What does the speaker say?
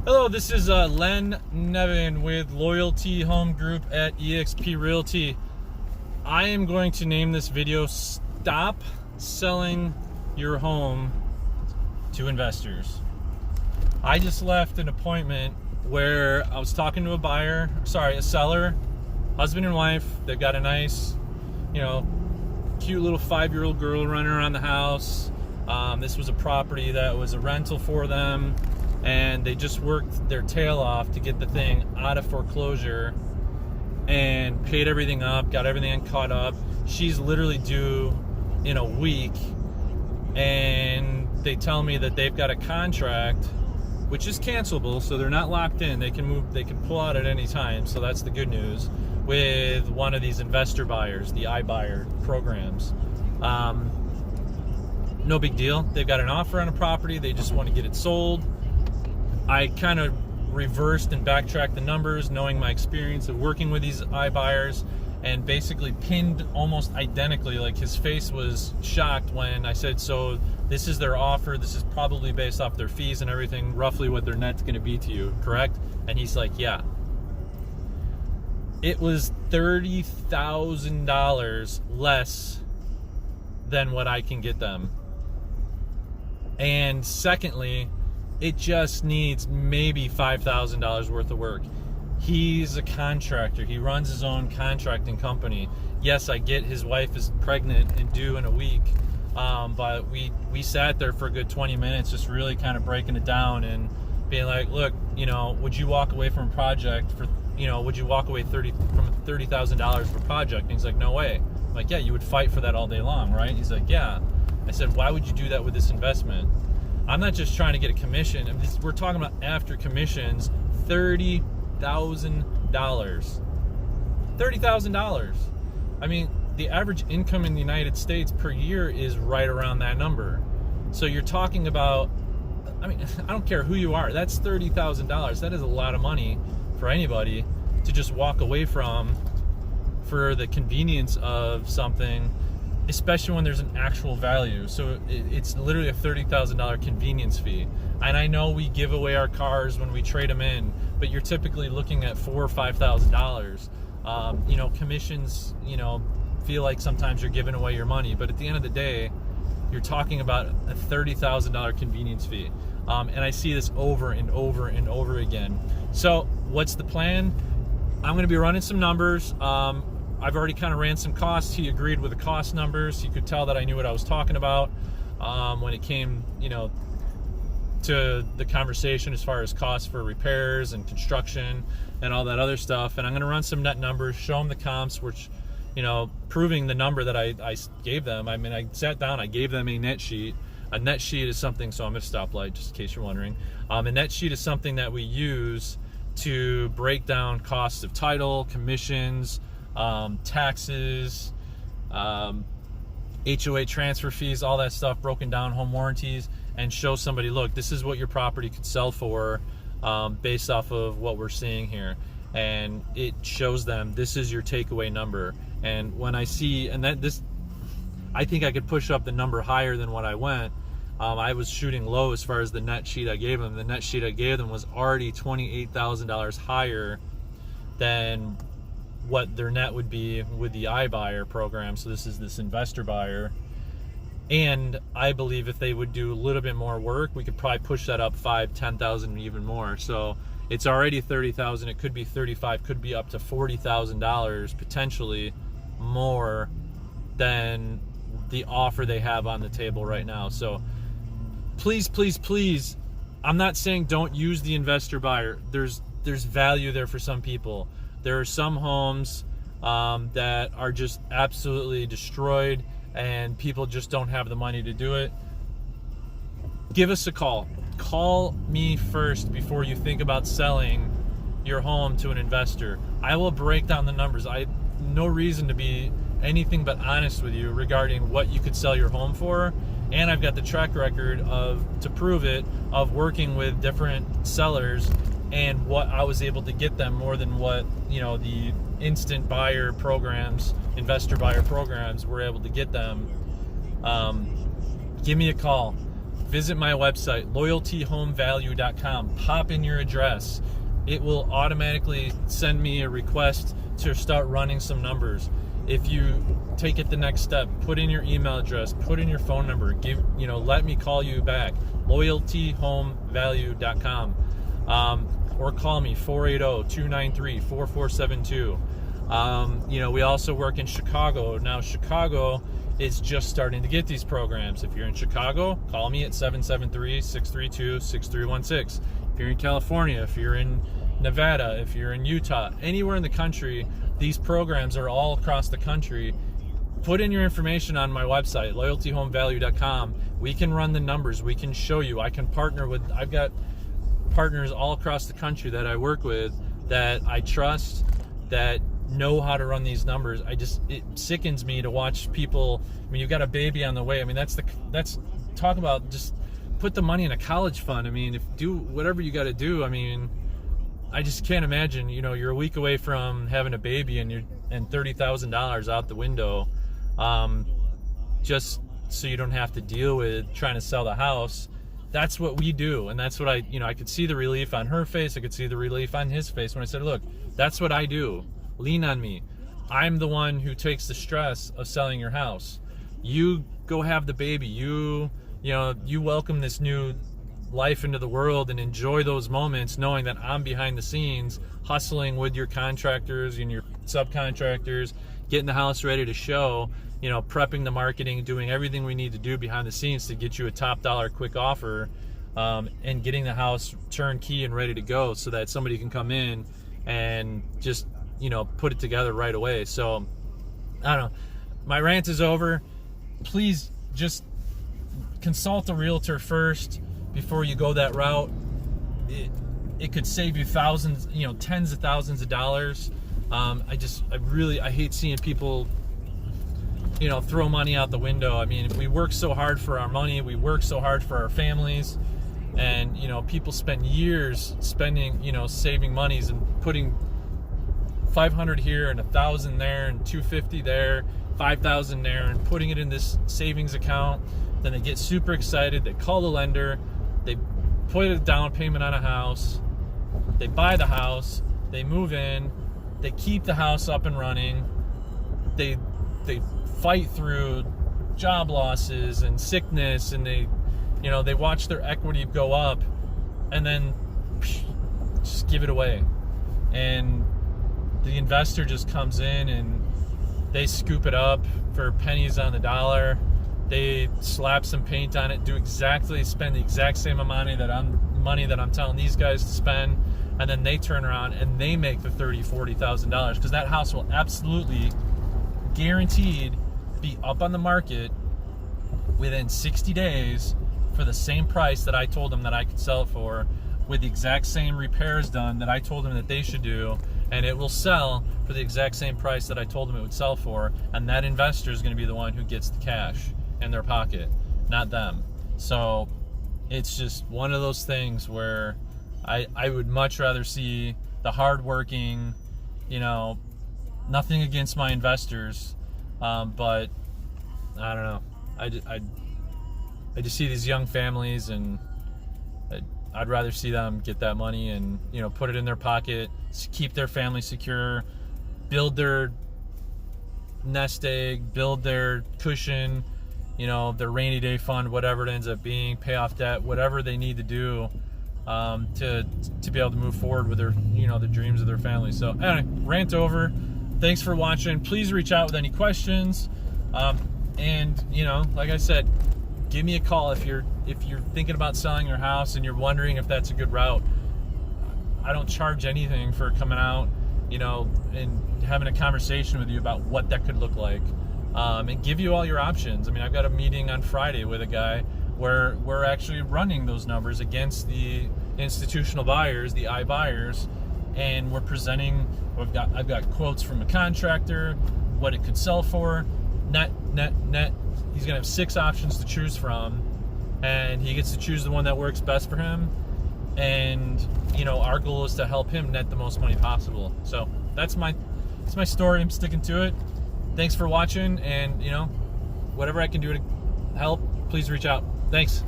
Hello, this is Len Nevin with Loyalty Home Group at eXp Realty. I am going to name this video Stop Selling Your Home to Investors. I just left an appointment where I was talking to a seller, husband and wife. They've got a nice, cute little 5-year-old girl running around the house. This was a property that was a rental for them, and they just worked their tail off to get the thing out of foreclosure and paid everything up, got everything caught up. She's literally due in a week, and they tell me that they've got a contract which is cancelable, so they're not locked in. They can move, they can pull out at any time, so that's the good news, with one of these investor buyers, the iBuyer programs. No big deal. They've got an offer on a property, they just want to get it sold. I kind of reversed and backtracked the numbers, knowing my experience of working with these iBuyers, and basically pinned almost identically. Like, his face was shocked when I said, so this is their offer, this is probably based off their fees and everything, roughly what their net's going to be to you, correct? And he's like, yeah. It was $30,000 less than what I can get them. And secondly, it just needs maybe $5,000 worth of work. He's a contractor. He runs his own contracting company. Yes, I get his wife is pregnant and due in a week, but we sat there for a good 20 minutes just really kind of breaking it down and being like, look, would you walk away from a project for, would you walk away from $30,000 for a project? And he's like, no way. I'm like, yeah, you would fight for that all day long, right? He's like, yeah. I said, why would you do that with this investment? I'm not just trying to get a commission. We're talking about after commissions, $30,000. $30,000. I mean, the average income in the United States per year is right around that number. So you're talking about, I don't care who you are, that's $30,000. That is a lot of money for anybody to just walk away from for the convenience of something, especially when there's an actual value. So it's literally a $30,000 convenience fee. And I know we give away our cars when we trade them in, but you're typically looking at $4,000 or $5,000. Commissions, feel like sometimes you're giving away your money, but at the end of the day, you're talking about a $30,000 convenience fee. And I see this over and over and over again. So what's the plan? I'm going to be running some numbers. I've already kind of ran some costs. He agreed with the cost numbers. You could tell that I knew what I was talking about when it came, to the conversation as far as costs for repairs and construction and all that other stuff. And I'm going to run some net numbers, show them the comps, which, proving the number that I gave them. I sat down, I gave them a net sheet. A net sheet is something, so I'm at a stoplight, just in case you're wondering. A net sheet is something that we use to break down costs of title, commissions, taxes, HOA transfer fees, all that stuff broken down, home warranties, and show somebody, look, this is what your property could sell for based off of what we're seeing here. And it shows them this is your takeaway number. And when I see, I think I could push up the number higher than what I went. I was shooting low as far as the net sheet I gave them. The net sheet I gave them was already $28,000 higher than what their net would be with the iBuyer program. So this is this investor buyer. And I believe if they would do a little bit more work, we could probably push that up $5,000, $10,000, even more. So it's already $30,000. It could be $35,000, could be up to $40,000 potentially more than the offer they have on the table right now. So please, please, please, I'm not saying don't use the investor buyer. There's value there for some people. There are some homes that are just absolutely destroyed and people just don't have the money to do it. Give us a call. Call me first before you think about selling your home to an investor. I will break down the numbers. I have no reason to be anything but honest with you regarding what you could sell your home for. And I've got the track record to prove it, of working with different sellers and what I was able to get them more than what, the instant buyer programs, investor buyer programs were able to get them. Give me a call. visit my website, loyaltyhomevalue.com. Pop in your address. It will automatically send me a request to start running some numbers. If you take it the next step, put in your email address, put in your phone number, let me call you back, loyaltyhomevalue.com, or call me 480-293-4472. We also work in Chicago. Now, Chicago is just starting to get these programs. If you're in Chicago, call me at 773-632-6316. If you're in California, if you're in Nevada, if you're in Utah, anywhere in the country, these programs are all across the country. Put in your information on my website, loyaltyhomevalue.com. We can run the numbers. We can show you. I've got partners all across the country that I work with that I trust, that know how to run these numbers. It sickens me to watch people. I mean, you've got a baby on the way. I mean, that's talk about just put the money in a college fund. I mean, do whatever you got to do. I mean, I just can't imagine, you're a week away from having a baby and $30,000 out the window, just so you don't have to deal with trying to sell the house. That's what we do. And that's what I could see the relief on her face. I could see the relief on his face when I said, look, that's what I do. Lean on me. I'm the one who takes the stress of selling your house. You go have the baby. You welcome this new life into the world and enjoy those moments knowing that I'm behind the scenes hustling with your contractors and your subcontractors, getting the house ready to show, prepping the marketing, doing everything we need to do behind the scenes to get you a top dollar quick offer, and getting the house turnkey and ready to go so that somebody can come in and just put it together right away. So I don't know, my rant is over. Please just consult a realtor first before you go that route. It could save you thousands, tens of thousands of dollars. I hate seeing people, throw money out the window. I mean, we work so hard for our money, we work so hard for our families, and people spend years spending, saving monies and putting $500 here and $1,000 there and $250 there, $5,000 there, and putting it in this savings account. Then they get super excited, they call the lender, they put a down payment on a house, they buy the house, they move in, they keep the house up and running, they fight through job losses and sickness, and they watch their equity go up, and then just give it away. And the investor just comes in and they scoop it up for pennies on the dollar. They slap some paint on it, spend the exact same money that I'm telling these guys to spend, and then they turn around and they make the $30,000-$40,000, because that house will absolutely, guaranteed, be up on the market within 60 days for the same price that I told them that I could sell it for, with the exact same repairs done that I told them that they should do, and it will sell for the exact same price that I told them it would sell for, and that investor is going to be the one who gets the cash in their pocket, not them. So it's just one of those things where I would much rather see the hardworking, nothing against my investors, but I don't know. I just see these young families, and I'd rather see them get that money and put it in their pocket, keep their family secure, build their nest egg, build their cushion, their rainy day fund, whatever it ends up being, pay off debt, whatever they need to do to be able to move forward with their the dreams of their family. So anyway, rant over. Thanks for watching. Please reach out with any questions, and like I said, give me a call if you're thinking about selling your house and you're wondering if that's a good route. I don't charge anything for coming out, and having a conversation with you about what that could look like, and give you all your options. I mean, I've got a meeting on Friday with a guy where we're actually running those numbers against the institutional buyers, the iBuyers, and we're presenting. I've got quotes from a contractor, what it could sell for, net. He's gonna have 6 options to choose from, and he gets to choose the one that works best for him. And our goal is to help him net the most money possible. So that's my story. I'm sticking to it. Thanks for watching, and whatever I can do to help, please reach out. Thanks.